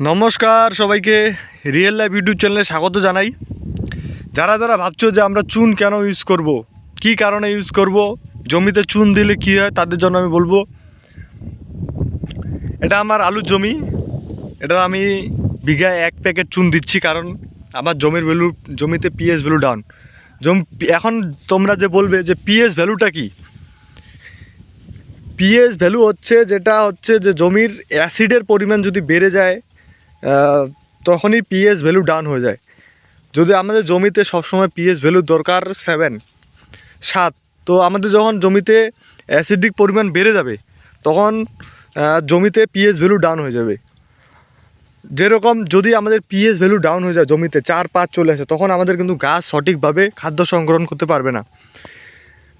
নমস্কার সবাইকে real life YouTube চ্যানেলে স্বাগত জানাই। যারা যারা ভাবছো যে আমরা চুন কেন ইউজ করব, কি কারণে ইউজ করব, জমিতে চুন দিলে কি হয়, তাদের জন্য আমি বলবো। এটা আমার আলুর জমি। এটা আমি বিঘায় 1 প্যাকেট চুন দিচ্ছি, কারণ আমার জমিতে পিএস ভ্যালু ডাউন। এখন তোমরা যে বলবে যে পিএস ভ্যালুটা কি, পিএস ভ্যালু যেটা হচ্ছে যে জমির অ্যাসিডের পরিমাণ যদি বেড়ে যায় তখনই পিএস ভ্যালু ডাউন হয়ে যায়। যদি আমাদের জমিতে সবসময় পিএস ভ্যালু দরকার 7, তো আমাদের যখন জমিতে অ্যাসিডিক পরিমাণ বেড়ে যাবে তখন জমিতে পিএস ভ্যালু ডাউন হয়ে যাবে। যেরকম যদি আমাদের পিএস ভ্যালু ডাউন হয়ে যায়, জমিতে 4-5 চলে আসে, তখন আমাদের কিন্তু গাছ সঠিকভাবে খাদ্য সংগ্রহণ করতে পারবে না।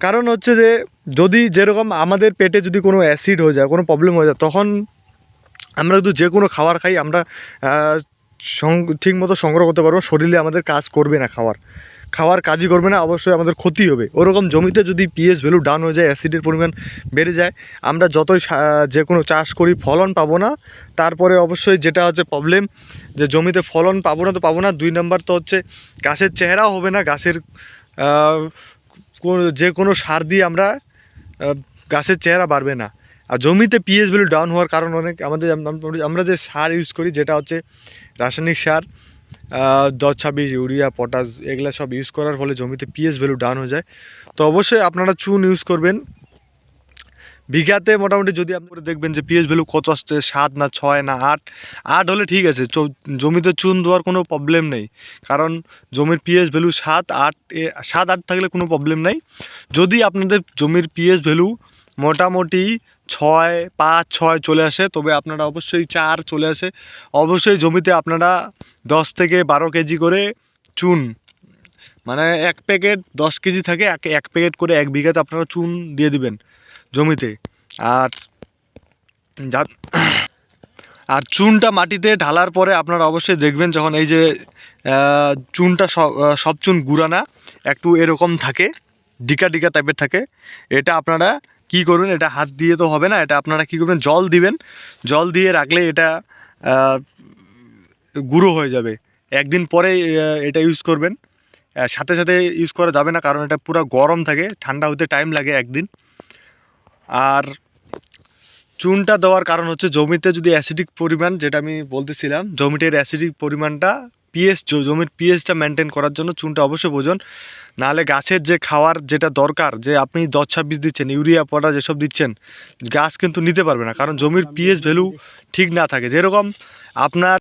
কারণ যে যদি যেরকম আমাদের পেটে যদি কোনো অ্যাসিড হয়ে যায়, কোনো প্রবলেম হয়ে যায়, তখন আমরা যদি যে কোনো খাবার খাই, আমরা ঠিকমতো সংগ্রহ করতে পারবো, শরীরে আমাদের কাজ করবে না, খাওয়ার কাজই করবে না, অবশ্যই আমাদের ক্ষতি হবে। ওরকম জমিতে যদি পিএস ভ্যালু ডাউন হয়ে যায়, অ্যাসিডের পরিমাণ বেড়ে যায়, আমরা যতই যে কোনো চাষ করি ফলন পাবো না। তারপরে অবশ্যই যেটা হচ্ছে প্রবলেম, যে জমিতে ফলন পাবো না। 2 নম্বর তো হচ্ছে গাছের চেহারাও হবে না। গাছের যে কোনো সার দিয়ে গাছের চেহারা বাড়বে না। আর জমিতে পিএইচ ভ্যালু ডাউন হওয়ার কারণ অনেক। আমরা যে সার ইউজ করি, যেটা হচ্ছে রাসায়নিক সার, 10-26, ইউরিয়া, পটাশ, এগুলো সব ইউজ করার ফলে জমিতে পিএইচ ভ্যালু ডাউন হয়ে যায়। তো অবশ্যই আপনারা চুন ইউজ করবেন। বিঘাতে মোটামুটি যদি আপনি দেখবেন যে পিএইচ ভ্যালু কত আসছে, 7 না 6 না 8 হলে ঠিক আছে, জমিতে চুন দেওয়ার কোনো প্রবলেম নেই। কারণ জমির পিএইচ ভ্যালু 7-8 থাকলে কোনো প্রবলেম নেই। যদি আপনাদের জমির পিএইচ ভ্যালু মোটামুটি 5-6 চলে আসে, তবে আপনারা অবশ্যই 4 চলে আসে, অবশ্যই জমিতে আপনারা 10 থেকে 12 কেজি করে চুন, মানে 1 প্যাকেট 10 কেজি থাকে, 1 প্যাকেট করে 1 বিঘাতে আপনারা চুন দিয়ে দিবেন জমিতে। আর আর চুনটা মাটিতে ঢালার পরে আপনারা অবশ্যই দেখবেন, যখন এই যে চুনটা সব চুন গুঁড়া না, একটু এরকম থাকে, ডিকা টাইপের থাকে। এটা আপনারা কি করবেন, এটা হাত দিয়ে তো হবে না, এটা আপনারা কি করবেন, জল দিবেন। জল দিয়ে রাখলে এটা গুঁড়ো হয়ে যাবে। একদিন পরে এটা ইউজ করবেন। সাথে সাথে ইউজ করা যাবে না, কারণ এটা পুরো গরম থাকে, ঠান্ডা হতে টাইম লাগে একদিন। আর চুনটা দেওয়ার কারণ হচ্ছে, জমিতে যদি অ্যাসিডিক পরিমাণ, যেটা আমি বলতেছিলাম, জমিটার অ্যাসিডিক পরিমাণটা জমির পিএইচটা মেনটেন করার জন্য চুনটা অবশ্যই প্রয়োজন। নাহলে গাছের যে খাওয়ার যেটা দরকার, যে আপনি 10-26 দিচ্ছেন, ইউরিয়া, পটাশ যেসব দিচ্ছেন, গাছ কিন্তু নিতে পারবে না, কারণ জমির পিএইচ ভ্যালু ঠিক না থাকে। যেরকম আপনার